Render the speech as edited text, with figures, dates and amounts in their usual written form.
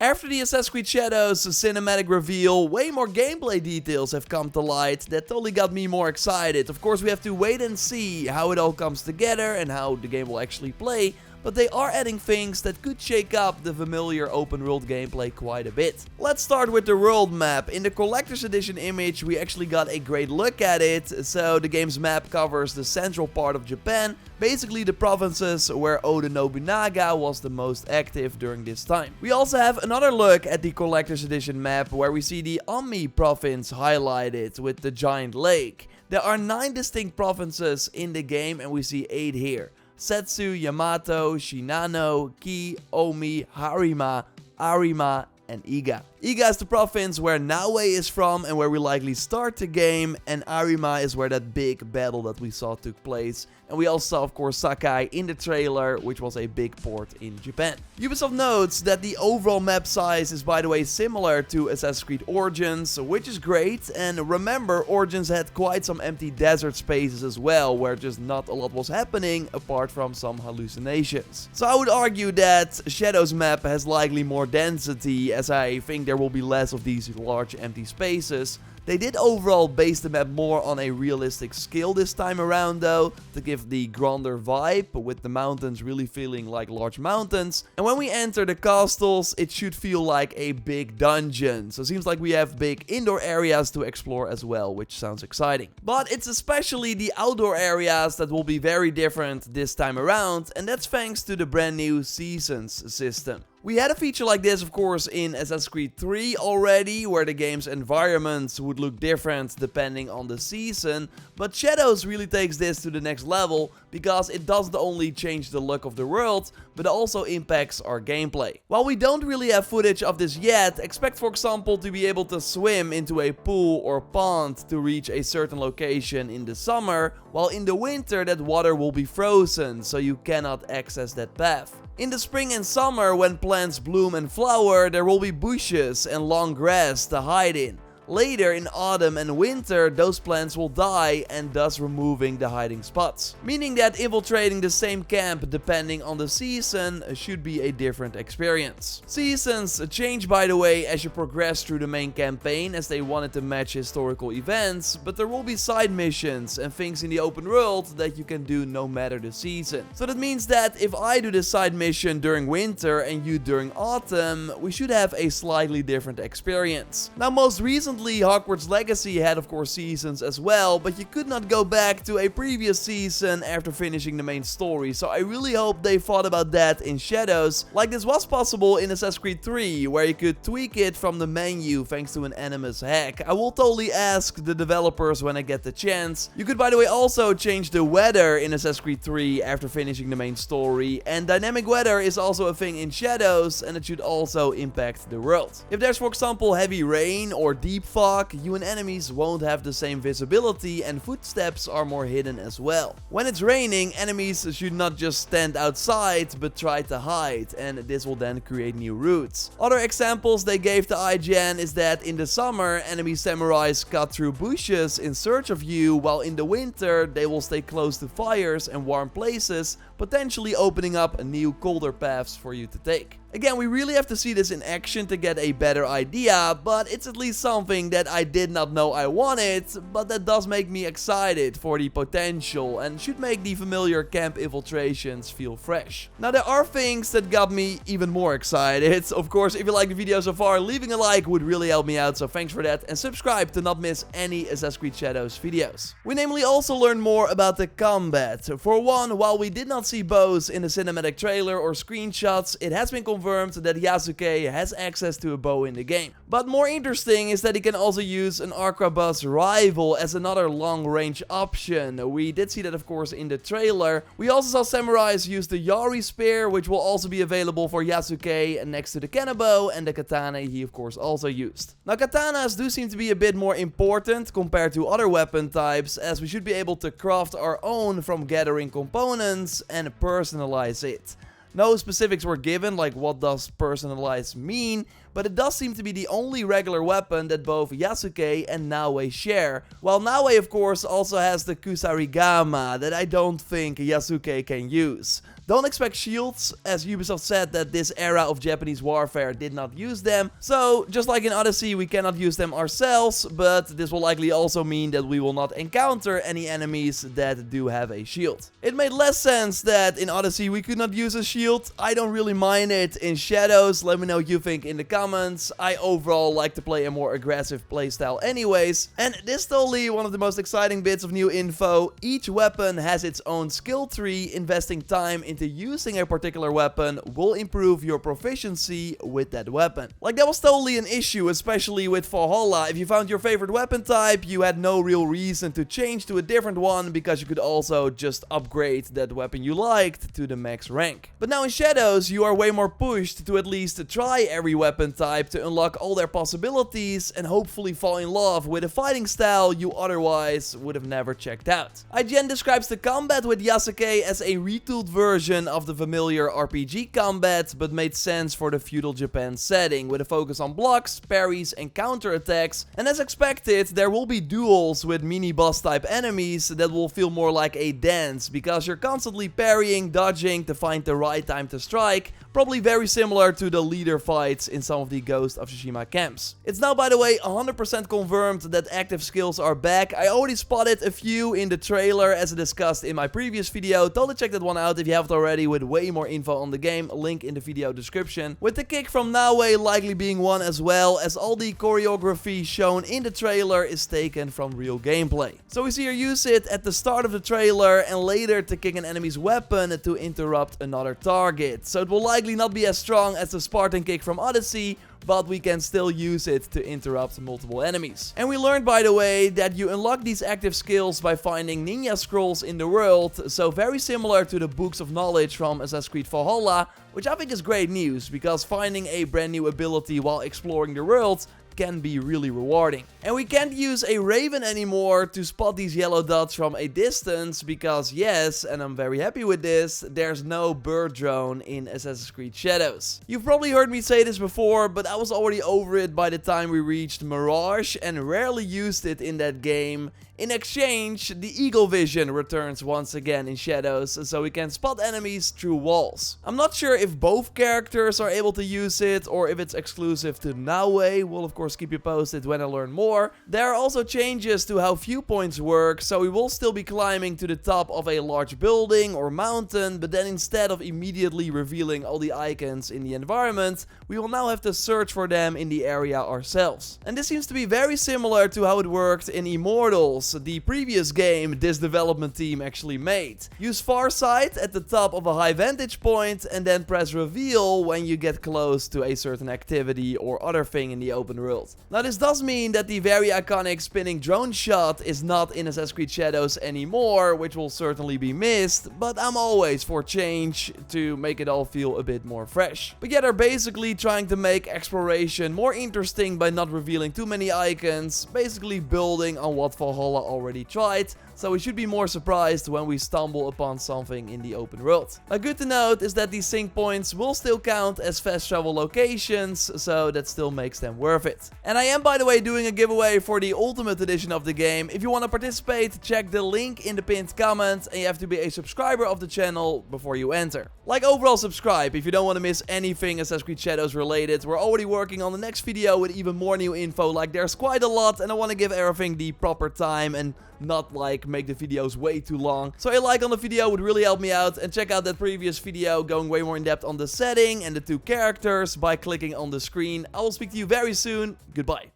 After the Assassin's Creed Shadows cinematic reveal, way more gameplay details have come to light that totally got me more excited. Of course, we have to wait and see how it all comes together and how the game will actually play, but they are adding things that could shake up the familiar open world gameplay quite a bit. Let's start with the world map. In the collector's edition image, we actually got a great look at it. So the game's map covers the central part of Japan, basically the provinces where Oda Nobunaga was the most active during this time. We also have another look at the collector's edition map where we see the Ami province highlighted with the giant lake. There are 9 distinct provinces in the game and we see 8 here. Setsu, Yamato, Shinano, Ki, Omi, Harima, Arima, and Iga. Iga is the province where Naue is from and where we likely start the game, and Arima is where that big battle that we saw took place. And we also saw, of course, Sakai in the trailer, which was a big port in Japan. Ubisoft notes that the overall map size is, by the way, similar to Assassin's Creed Origins, which is great. And remember, Origins had quite some empty desert spaces as well, where just not a lot was happening apart from some hallucinations. So I would argue that Shadows map has likely more density, as I think there will be less of these large empty spaces. They did overall base the map more on a realistic scale this time around though, to give the grander vibe, with the mountains really feeling like large mountains. And when we enter the castles, it should feel like a big dungeon. So it seems like we have big indoor areas to explore as well, which sounds exciting. But it's especially the outdoor areas that will be very different this time around, and that's thanks to the brand new Seasons system. We had a feature like this, of course, in Assassin's Creed 3 already, where the game's environments would look different depending on the season, but Shadows really takes this to the next level, because it doesn't only change the look of the world, but also impacts our gameplay. While we don't really have footage of this yet, expect for example to be able to swim into a pool or pond to reach a certain location in the summer, while in the winter that water will be frozen, so you cannot access that path. In the spring and summer, when plants bloom and flower, there will be bushes and long grass to hide in. Later in autumn and winter, those plants will die and thus removing the hiding spots. Meaning that infiltrating the same camp depending on the season should be a different experience. Seasons change, by the way, as you progress through the main campaign, as they wanted to match historical events, but there will be side missions and things in the open world that you can do no matter the season. So that means that if I do the side mission during winter and you during autumn, we should have a slightly different experience. Now, most recently, Hogwarts Legacy had of course seasons as well, but you could not go back to a previous season after finishing the main story, so I really hope they thought about that in Shadows, like this was possible in Assassin's Creed 3, where you could tweak it from the menu thanks to an Animus hack. I will totally ask the developers when I get the chance. You could, by the way, also change the weather in Assassin's Creed 3 after finishing the main story, and dynamic weather is also a thing in Shadows, and it should also impact the world. If there's, for example, heavy rain or deep fog, you and enemies won't have the same visibility and footsteps are more hidden as well. When it's raining, enemies should not just stand outside but try to hide, and this will then create new routes. Other examples they gave to IGN is that in the summer, enemy samurais cut through bushes in search of you, while in the winter they will stay close to fires and warm places, potentially opening up new colder paths for you to take. Again, we really have to see this in action to get a better idea, but it's at least something that I did not know I wanted, but that does make me excited for the potential and should make the familiar camp infiltrations feel fresh. Now, there are things that got me even more excited. Of course, if you like the video so far, leaving a like would really help me out, so thanks for that, and subscribe to not miss any Assassin's Creed Shadows videos. We namely also learned more about the combat. For one, while we did not see bows in the cinematic trailer or screenshots, it has been confirmed that Yasuke has access to a bow in the game. But more interesting is that he can also use an Arquebus rival as another long-range option. We did see that, of course, in the trailer. We also saw samurais use the Yari spear, which will also be available for Yasuke next to the Kanabo and the katana he, of course, also used. Now, katanas do seem to be a bit more important compared to other weapon types, as we should be able to craft our own from gathering components and personalize it. No specifics were given, like what does personalize mean, but it does seem to be the only regular weapon that both Yasuke and Naue share. While Naue, of course, also has the Kusarigama that I don't think Yasuke can use. Don't expect shields, as Ubisoft said that this era of Japanese warfare did not use them. So, just like in Odyssey, we cannot use them ourselves, but this will likely also mean that we will not encounter any enemies that do have a shield. It made less sense that in Odyssey we could not use a shield. I don't really mind it in Shadows. Let me know what you think in the comments. I overall like to play a more aggressive playstyle anyways. And this is totally one of the most exciting bits of new info. Each weapon has its own skill tree. Investing time into using a particular weapon will improve your proficiency with that weapon. Like, that was totally an issue, especially with Valhalla. If you found your favorite weapon type, you had no real reason to change to a different one, because you could also just upgrade that weapon you liked to the max rank. But now in Shadows, you are way more pushed to at least try every weapon type to unlock all their possibilities and hopefully fall in love with a fighting style you otherwise would have never checked out. IGN describes the combat with Yasuke as a retooled version of the familiar RPG combat, but made sense for the feudal Japan setting, with a focus on blocks, parries and counterattacks. And as expected, there will be duels with mini-boss type enemies that will feel more like a dance, because you're constantly parrying, dodging to find the right time to strike, probably very similar to the leader fights in some of the Ghost of Tsushima camps. It's now, by the way, 100% confirmed that active skills are back. I already spotted a few in the trailer, as I discussed in my previous video. Totally check that one out if you haven't already, with way more info on the game. Link in the video description. With the kick from Naue likely being one as well, as all the choreography shown in the trailer is taken from real gameplay. So we see her use it at the start of the trailer and later to kick an enemy's weapon to interrupt another target. So it will likely not be as strong as the Spartan kick from Odyssey, but we can still use it to interrupt multiple enemies. And we learned, by the way, that you unlock these active skills by finding ninja scrolls in the world, so very similar to the books of knowledge from Assassin's Creed Valhalla, which I think is great news, because finding a brand new ability while exploring the world can be really rewarding. And we can't use a Raven anymore to spot these yellow dots from a distance, because yes, and I'm very happy with this, there's no bird drone in Assassin's Creed Shadows. You've probably heard me say this before, but I was already over it by the time we reached Mirage and rarely used it in that game. In exchange, the Eagle Vision returns once again in Shadows, so we can spot enemies through walls. I'm not sure if both characters are able to use it, or if it's exclusive to Naue. We'll of course keep you posted when I learn more. There are also changes to how viewpoints work, so we will still be climbing to the top of a large building or mountain, but then instead of immediately revealing all the icons in the environment, we will now have to search for them in the area ourselves. And this seems to be very similar to how it worked in Immortals, the previous game this development team actually made. Use Farsight at the top of a high vantage point and then press reveal when you get close to a certain activity or other thing in the open world. Now this does mean that the very iconic spinning drone shot is not in Assassin's Creed Shadows anymore, which will certainly be missed, but I'm always for change to make it all feel a bit more fresh. But yeah, they're basically trying to make exploration more interesting by not revealing too many icons, basically building on what Valhalla already tried, so we should be more surprised when we stumble upon something in the open world. Now, good to note is that these sync points will still count as fast travel locations, so that still makes them worth it. And I am, by the way, doing a giveaway for the Ultimate Edition of the game. If you want to participate, check the link in the pinned comment, and you have to be a subscriber of the channel before you enter. Like, overall subscribe if you don't want to miss anything Assassin's Creed Shadows related. We're already working on the next video with even more new info, like there's quite a lot, and I want to give everything the proper time and not like make the videos way too long. So a like on the video would really help me out, and check out that previous video going way more in depth on the setting and the two characters by clicking on the screen. I will speak to you very soon. Goodbye.